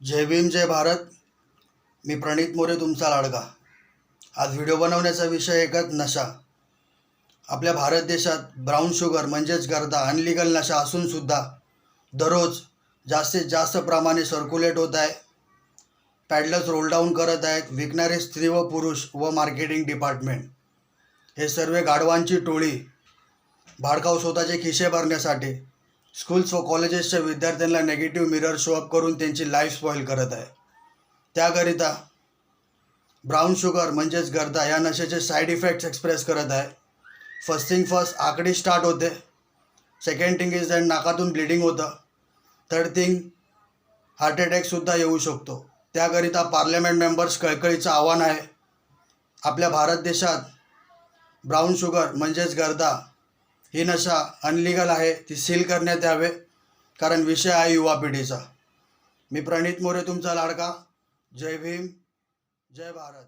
जय भीम जय भारत. मी प्रणित मोरे तुमचा लाडका. आज व्हिडिओ बनवण्याचा विषय एकच नशा. आपल्या भारत देशात ब्राऊन शुगर म्हणजेच गर्दा अनलिगल नशा असूनसुद्धा दररोज जास्तीत जास्त प्रमाणे सर्क्युलेट होत आहे. पॅडलर्स रोल डाऊन करत आहेत. विकणारे स्त्री व पुरुष व मार्केटिंग डिपार्टमेंट हे सर्व गाढवांची टोळी भाडकाऊ स्वतःचे खिसे भरण्यासाठी स्कूल्स व कॉलेजेसच्या विद्यार्थ्यांना नेगेटिव्ह मिरर शोअप करून त्यांची लाईफ स्पॉईल करत आहे. त्याकरिता ब्राऊन शुगर म्हणजेच गर्दा या नशेचे साईड इफेक्ट्स एक्सप्रेस करत आहे. फर्स्ट थिंग फर्स्ट आकडी स्टार्ट होते. सेकंड थिंग इज दॅट नाकातून ब्लिडिंग होतं. थर्ड थिंग हार्ट अटॅकसुद्धा येऊ शकतो. त्याकरिता पार्लमेंट मेंबर्स कळकळीचं आव्हान आहे, आपल्या भारत देशात ब्राऊन शुगर म्हणजेच गर्दा ही नशा अनलिगल आहे, ती सील करण्यात यावे, कारण विषय आहे युवा पिढीचा. मी प्रणित मोरे तुमचा लाडका. जय भीम जय भारत.